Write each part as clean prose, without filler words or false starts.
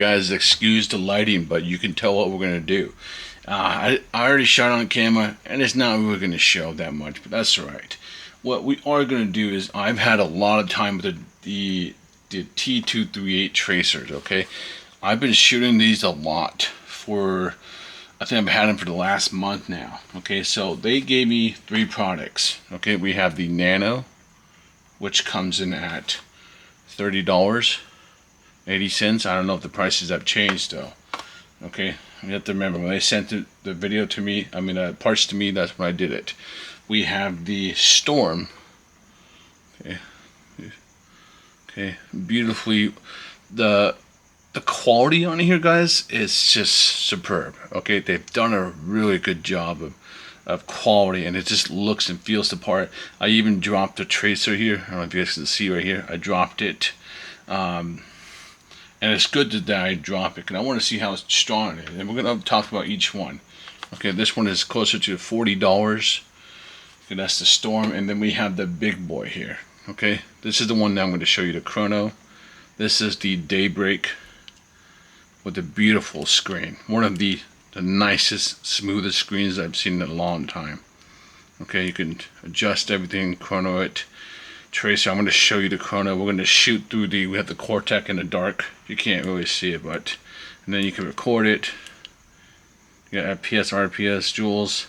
Guys, excuse the lighting, but you can tell what we're gonna do. I already shot on camera, and it's not really gonna show that much, but that's all right. What we are gonna do is I've had a lot of time with the T238 tracers. Okay, I've been shooting these a lot for. I think I've had them for the last month now. Okay, so they gave me three products. Okay, we have the Nano, which comes in at $30.80. I don't know if the prices have changed though. Okay, you have to remember when they sent the video to me, parts to me, that's when I did it. We have the Storm. Okay, okay, beautifully. The quality on here, guys, is just superb. Okay, they've done a really good job of quality, and it just looks and feels the part. I even dropped the tracer here. I don't know if you guys can see right here. I dropped it. And it's good that I drop it, because I want to see how strong it is. And we're going to talk about each one. Okay, this one is closer to $40. Okay, that's the Storm. And then we have the big boy here. Okay, this is the one that I'm going to show you, the Chrono. This is the Daybreak with a beautiful screen. One of the nicest, smoothest screens I've seen in a long time. Okay, you can adjust everything, chrono it. Tracer, I'm going to show you the Chrono. We're going to shoot through we have the Cortex in the dark. You can't really see it, but, and then you can record it. You got FPS, RPS, joules.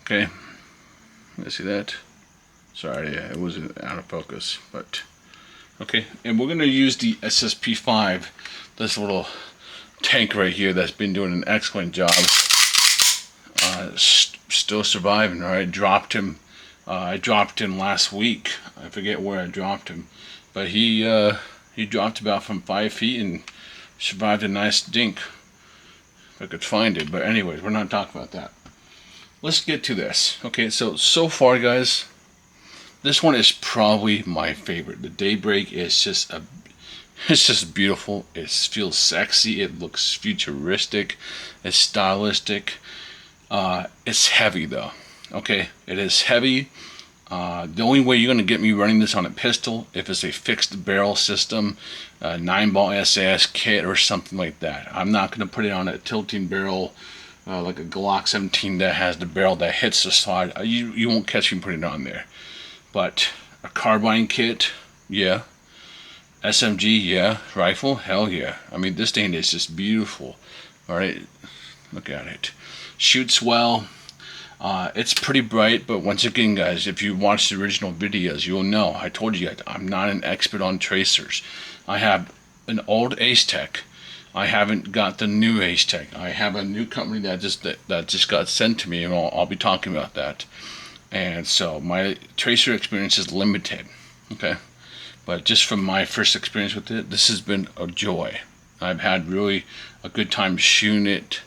Okay, let's see that. Sorry, yeah, it was out of focus, but, okay. And we're going to use the SSP5, this little tank right here that's been doing an excellent job. Still surviving, all right? Dropped him. I dropped him last week. I forget where I dropped him, but he dropped about from 5 feet and survived a nice dink. If I could find it, but anyways, we're not talking about that. Let's get to this. Okay, so far, guys, this one is probably my favorite. The Daybreak is it's just beautiful. It feels sexy. It looks futuristic. It's stylistic. It's heavy though. Okay, it is heavy. The only way you're going to get me running this on a pistol if it's a fixed barrel system, 9-ball SAS kit or something like that. I'm not going to put it on a tilting barrel like a Glock 17 that has the barrel that hits the slide. You won't catch me putting it on there. But a carbine kit, yeah. SMG, yeah. Rifle, hell yeah. I mean, this thing is just beautiful. All right, look at it. Shoots well. It's pretty bright, but once again, guys, if you watch the original videos, you'll know. I told you I'm not an expert on tracers. I have an old Ace Tech. I haven't got the new Ace Tech. I have a new company that just got sent to me, and I'll be talking about that. And so my tracer experience is limited. Okay, but just from my first experience with it, this has been a joy. I've had really a good time shooting it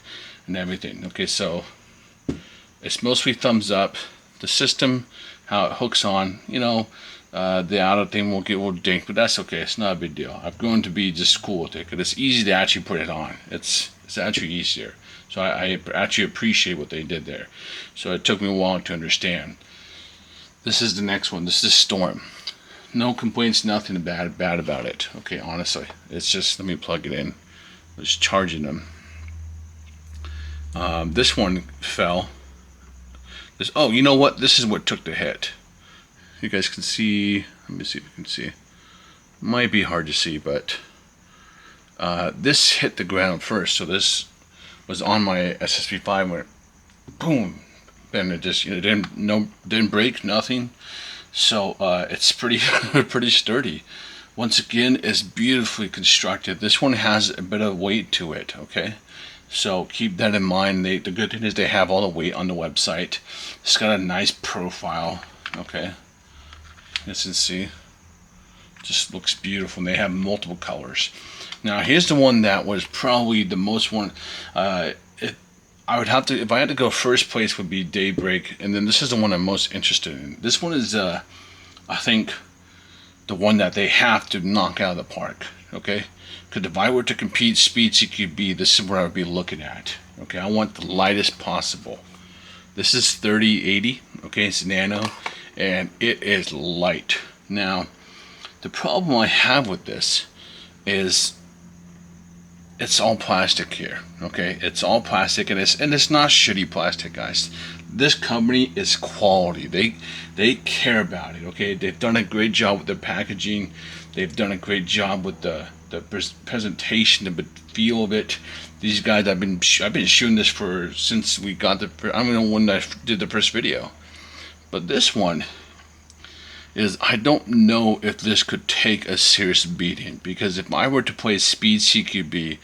and everything. Okay, so it's mostly thumbs up. The system, how it hooks on, the outer thing will get a little dink, but that's okay. It's not a big deal. I've grown to be just cool with it because it's easy to actually put it on. It's actually easier. So I actually appreciate what they did there. So it took me a while to understand. This is the next one. This is Storm. No complaints, nothing bad about it. Okay, honestly, it's just, let me plug it in. I was charging them. This one fell. Oh, you know what? This is what took the hit. You guys can see. Let me see if you can see. Might be hard to see, but this hit the ground first. So this was on my SSP5, went boom, and it just didn't break, nothing. So it's pretty pretty sturdy. Once again, it's beautifully constructed. This one has a bit of weight to it. Okay. So keep that in mind. The good thing is they have all the weight on the website. It's got a nice profile. Okay, you can see, just looks beautiful. And they have multiple colors. Now here's the one that was probably the most one. I would have to, if I had to go, first place would be Daybreak, and then this is the one I'm most interested in. This one is, I think, the one that they have to knock out of the park. Okay. Because if I were to compete speed CQB, this is where I would be looking at. Okay, I want the lightest possible. This is 3080. Okay, it's Nano, and it is light. Now, the problem I have with this is it's all plastic here. Okay, it's all plastic, and it's not shitty plastic, guys. This company is quality. They care about it. Okay, they've done a great job with the packaging. They've done a great job with the presentation, the feel of it. These guys, I've been shooting this for since we got the. I don't know when I did the first video, but this one is, I don't know if this could take a serious beating, because if I were to play speed CQB,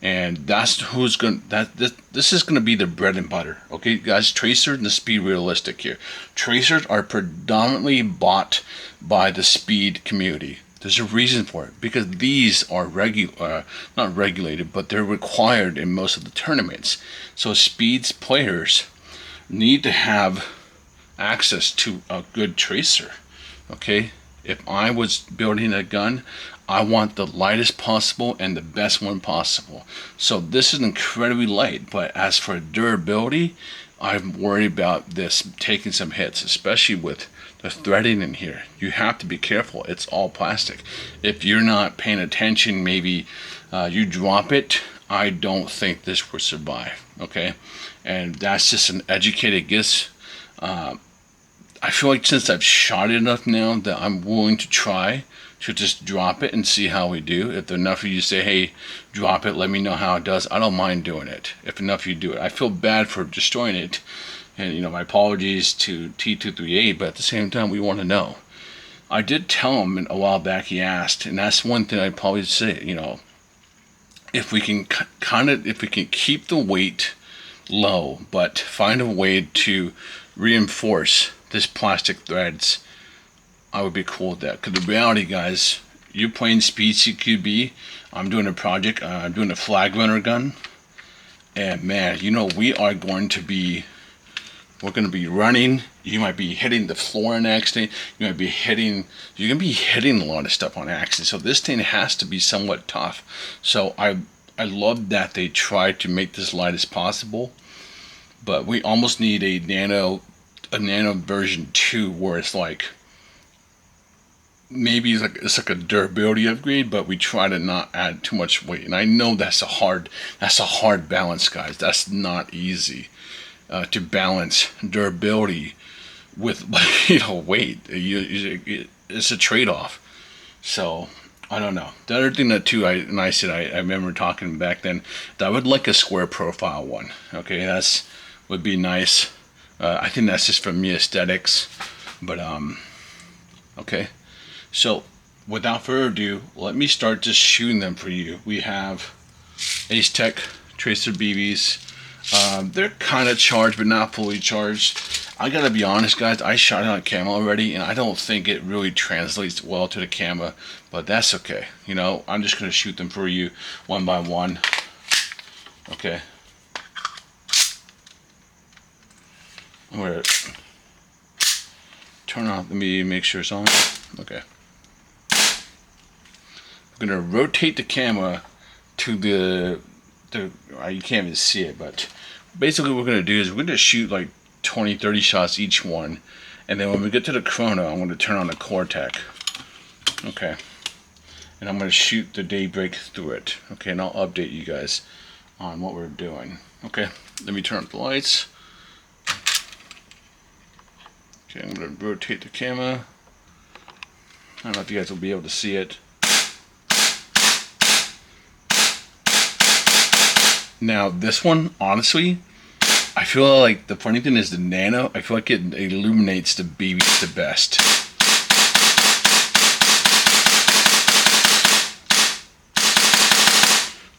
and that's who's going this is going to be the bread and butter. Okay, guys, tracers and the speed realistic here. Tracers are predominantly bought by the speed community. There's a reason for it, because these are not regulated, but they're required in most of the tournaments. So speeds players need to have access to a good tracer. Okay, if I was building a gun, I want the lightest possible and the best one possible. So this is incredibly light, but as for durability, I'm worried about this taking some hits, especially with the threading in here. You have to be careful. It's all plastic. If you're not paying attention, maybe you drop it. I don't think this will survive. Okay, and that's just an educated guess. I feel like since I've shot it enough now that I'm willing to try to just drop it and see how we do. If enough of you say, hey, drop it, let me know how it does, I don't mind doing it. If enough of you do it. I feel bad for destroying it. And, my apologies to T238, but at the same time, we want to know. I did tell him a while back, he asked, and that's one thing I'd probably say, if we can if we can keep the weight low, but find a way to reinforce this plastic threads, I would be cool with that. Because the reality, guys, you're playing Speed CQB, I'm doing a project, I'm doing a flag runner gun, and man, we're going to be running, you might be hitting the floor on accident, you're going to be hitting a lot of stuff on accident, so this thing has to be somewhat tough. So I love that they tried to make this light as possible, but we almost need a nano version 2 where it's like, maybe it's like a durability upgrade, but we try to not add too much weight. And I know that's a hard balance, guys. That's not easy to balance durability with weight. It's a trade-off. So I don't know. The other thing that too, I said I remember talking back then that I would like a square profile one. Okay, that's would be nice. I think that's just for me aesthetics, but okay. So without further ado, let me start just shooting them for you. We have Ace Tech Tracer BBs. They're kind of charged, but not fully charged. I gotta be honest, guys, I shot it on camera already, and I don't think it really translates well to the camera, but that's okay. I'm just gonna shoot them for you one by one. Okay. I'm gonna turn on, let me make sure it's on. Okay. I'm gonna rotate the camera to the you can't even see it, but basically what we're gonna do is we're gonna shoot like 20-30 shots each one, and then when we get to the Chrono, I'm gonna turn on the Cortec. Okay. And I'm gonna shoot the Daybreak through it. Okay, and I'll update you guys on what we're doing. Okay, let me turn up the lights. Okay, I'm gonna rotate the camera. I don't know if you guys will be able to see it. Now this one, honestly, I feel like the funny thing is the nano, I feel like it illuminates the BBs the best.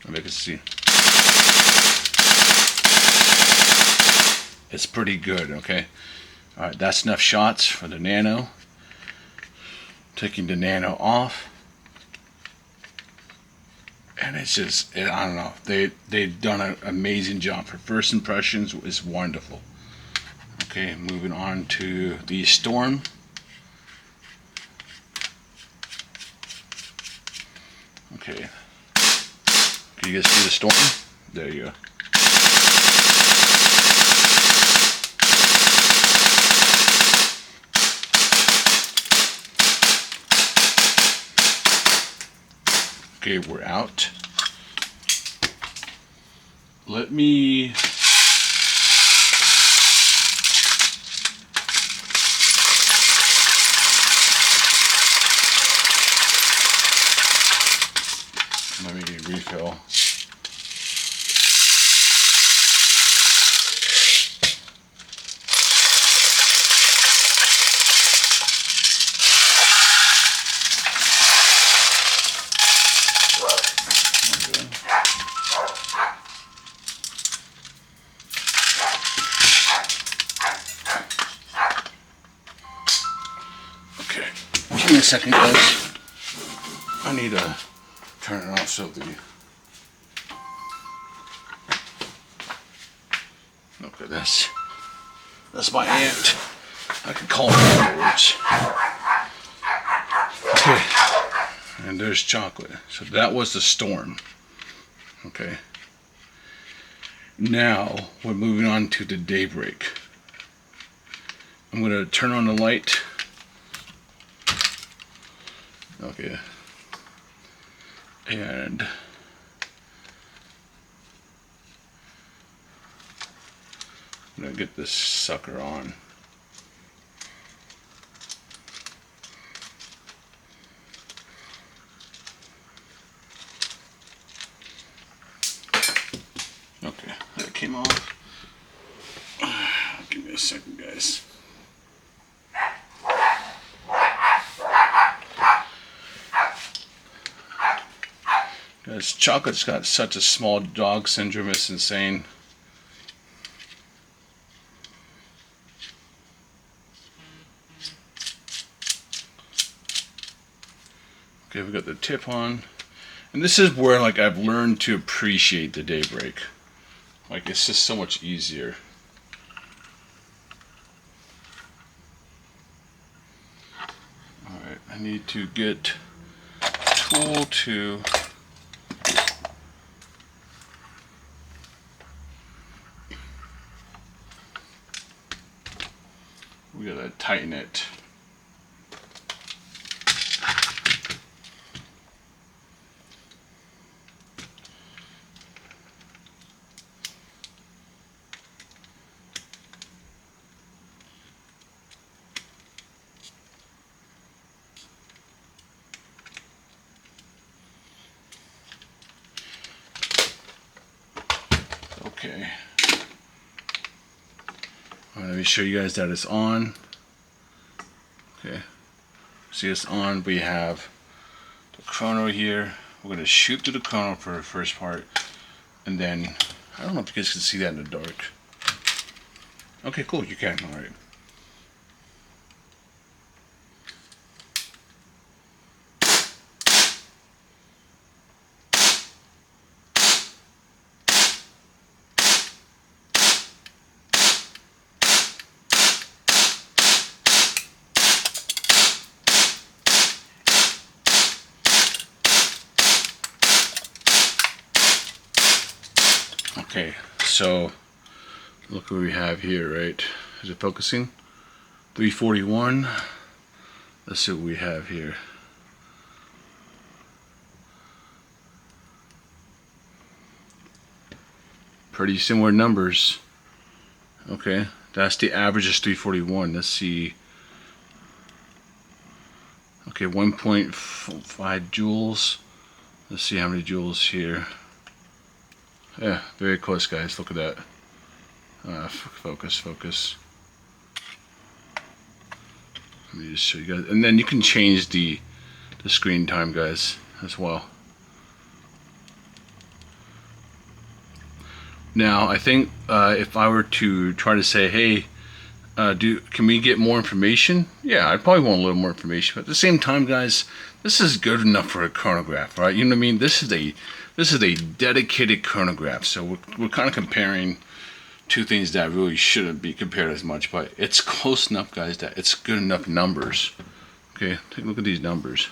Maybe I can see. It's pretty good, okay? Alright, that's enough shots for the nano. Taking the nano off. And it's just, I don't know, they've done an amazing job. For first impressions, is wonderful. Okay, moving on to the Storm. Okay. Can you guys see the Storm? There you go. Okay, we're out. let me refill. Okay, give me a second, guys. I need to turn it off so the... Okay, that's my aunt. I could call her afterwards. Okay, and there's chocolate. So that was the storm. Okay. Now we're moving on to the daybreak. I'm gonna turn on the light. Okay. And I'm gonna get this sucker on. Okay, that came off. Give me a second, guys. Guys, chocolate's got such a small dog syndrome, it's insane. Okay, we got the tip on. And this is where, like, I've learned to appreciate the daybreak. Like, it's just so much easier. Alright, I need to get tool to... We gotta tighten it. Okay. Let me show you guys that it's on. Okay. See, it's on. We have the chrono here. We're going to shoot through the chrono for the first part. And then, I don't know if you guys can see that in the dark. Okay, cool. You can. Alright. Okay, so look what we have here, right? Is it focusing? 341. Let's see what we have here. Pretty similar numbers. Okay, that's the average is 341. Let's see. Okay, 1.5 joules. Let's see how many joules here. Yeah, very close, guys. Look at that. Focus. Let me just show you guys. And then you can change the screen time, guys, as well. Now, I think if I were to try to say, hey, can we get more information? Yeah, I'd probably want a little more information. But at the same time, guys, this is good enough for a chronograph, right? You know what I mean? This is a dedicated chronograph. So we're kind of comparing two things that really shouldn't be compared as much, but it's close enough, guys, that it's good enough numbers. Okay, take a look at these numbers.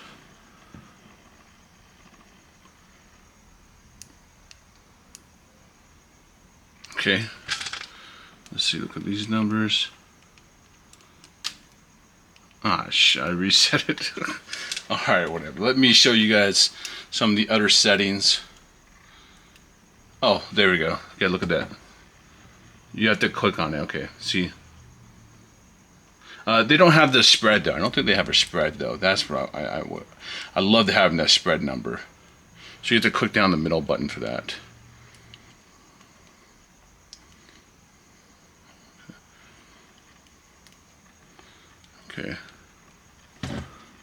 Okay, let's see, look at these numbers. Ah, I reset it. Alright, whatever. Let me show you guys some of the other settings. Oh, there we go. Okay, look at that. You have to click on it. Okay, see. They don't have the spread though. I don't think they have a spread though. That's what I love having that spread number. So you have to click down the middle button for that. Okay.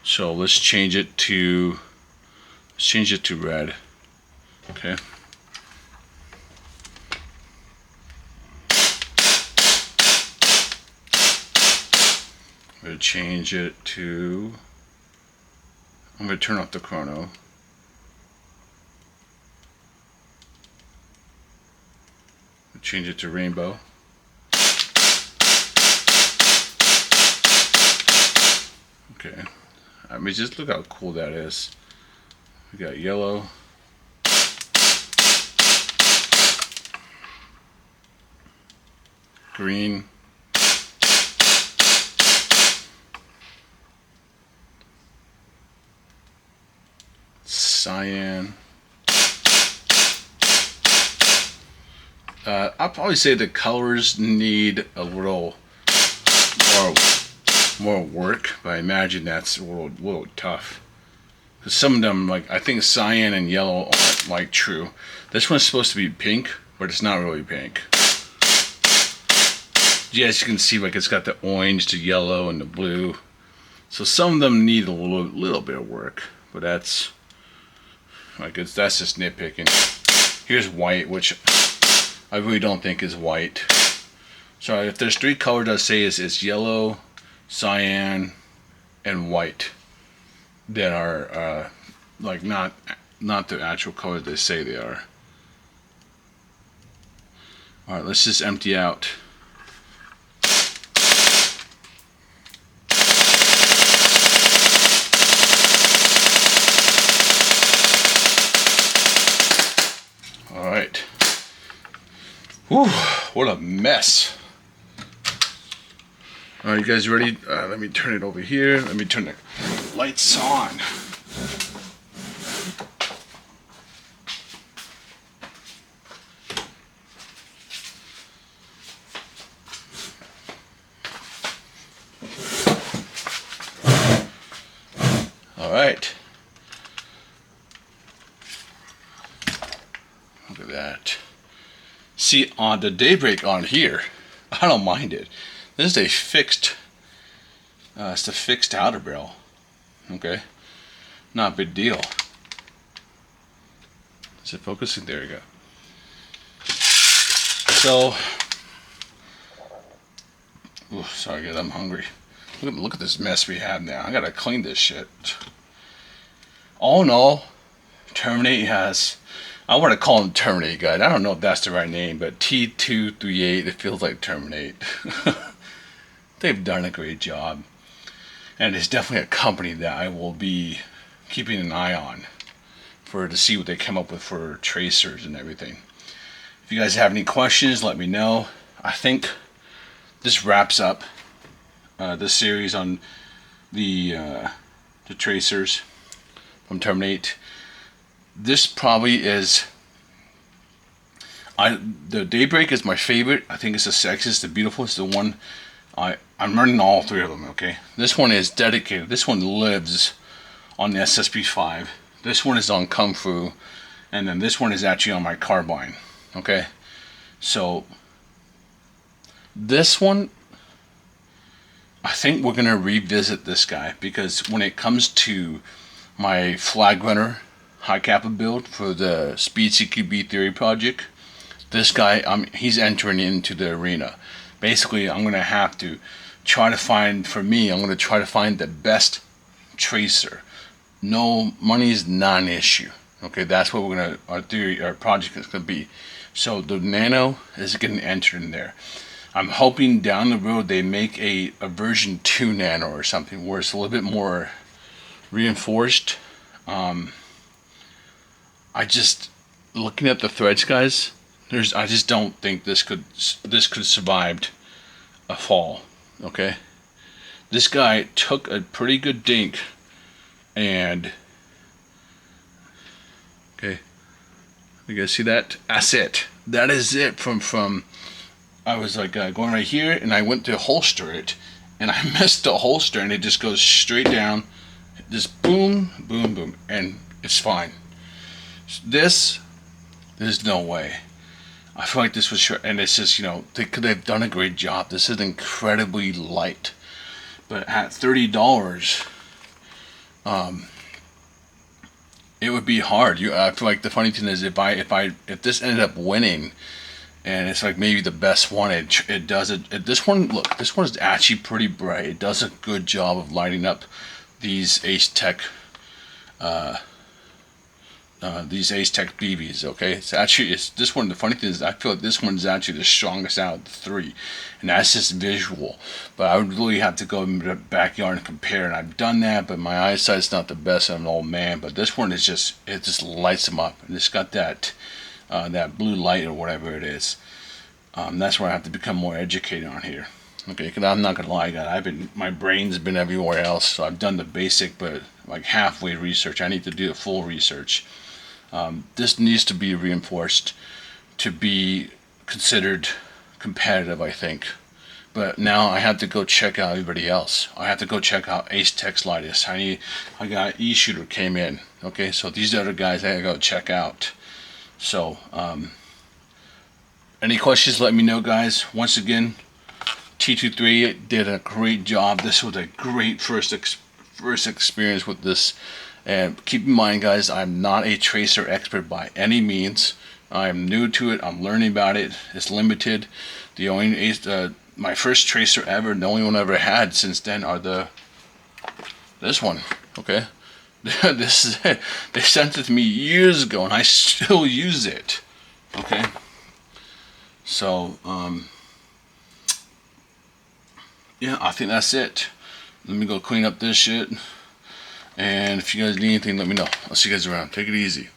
So let's change it to red. Okay. I'm going to change it to, I'm going to turn off the chrono. Change it to rainbow. Okay. I mean, just look how cool that is. We got yellow. Green. Cyan. I'll probably say the colors need a little more work, but I imagine that's a little tough. Because some of them, like I think cyan and yellow aren't like true. This one's supposed to be pink, but it's not really pink. Yes, you can see like it's got the orange, the yellow, and the blue. So some of them need a little bit of work, but that's just nitpicking. Here's white, which I really don't think is white. So if there's three colors, I'd say it's yellow, cyan, and white that are like not the actual colors they say they are. All right, let's just empty out. All right. Whew, what a mess. All right, you guys ready? Let me turn it over here. Let me turn the lights on. All right. Look at that. See, on the daybreak on here, I don't mind it. This is a fixed, it's a fixed outer barrel. Okay, not a big deal. Is it focusing? There you go. So, ooh, sorry guys, I'm hungry. Look at this mess we have now. I gotta clean this shit. All in all, Terminate has, I want to call him Terminate guide. I don't know if that's the right name, but T238, it feels like Terminate. They've done a great job. And it's definitely a company that I will be keeping an eye on to see what they come up with for tracers and everything. If you guys have any questions, let me know. I think this wraps up this series on the tracers from Terminate. This probably is, the Daybreak is my favorite. I think it's the sexiest, the beautiful. It's the one I'm running all three of them. Okay, this one is dedicated. This one lives on the SSP5. This one is on Kung Fu, and then this one is actually on my carbine. Okay, so this one, I think we're gonna revisit this guy, because when it comes to my flag runner high kappa build for the Speed CQB Theory project, this guy, he's entering into the arena. Basically, I'm gonna have to try to find, for me, I'm gonna try to find the best tracer. No, money is not an issue. Okay, that's what our project is gonna be. So the Nano is getting entered in there. I'm hoping down the road they make a version 2 Nano or something where it's a little bit more reinforced. I just, looking at the threads, guys, I just don't think this could survive a fall. Okay, this guy took a pretty good dink, and okay, You guys see that? That's it. That is it from I was like going right here, and I went to holster it, and I missed the holster, and it just goes straight down, just boom, boom, boom, and it's fine. There's no way. I feel like this was short, and it's just, they could have done a great job. This is incredibly light, but at $30, it would be hard. I feel like the funny thing is, if this ended up winning, and it's like maybe the best one, it does it. This one, look, this one is actually pretty bright. It does a good job of lighting up these Ace Tech BBs. Okay, it's this one. The funny thing is, I feel like this one's actually the strongest out of the three, and that's just visual. But I would really have to go in the backyard and compare, and I've done that, but my eyesight's not the best. I'm an old man, but this one is it just lights them up, and it's got that blue light or whatever it is. That's where I have to become more educated on here. Okay, because I'm not gonna lie, guys. My brain's been everywhere else, so I've done the basic, but like halfway research. I need to do the full research. This needs to be reinforced to be considered competitive, I think. But now I have to go check out everybody else. I have to go check out Ace Tech's lightest. I got E-Shooter came in. Okay, so these other guys I gotta go check out. So, any questions, let me know, guys. Once again, T238 did a great job. This was a great first experience with this. And keep in mind, guys, I'm not a tracer expert by any means. I'm new to it. I'm learning about it. It's limited. The only my first tracer ever, the only one I ever had since then are this one. Okay. This is it. They sent it to me years ago, and I still use it. Okay. So, yeah, I think that's it. Let me go clean up this shit. And if you guys need anything, let me know. I'll see you guys around. Take it easy.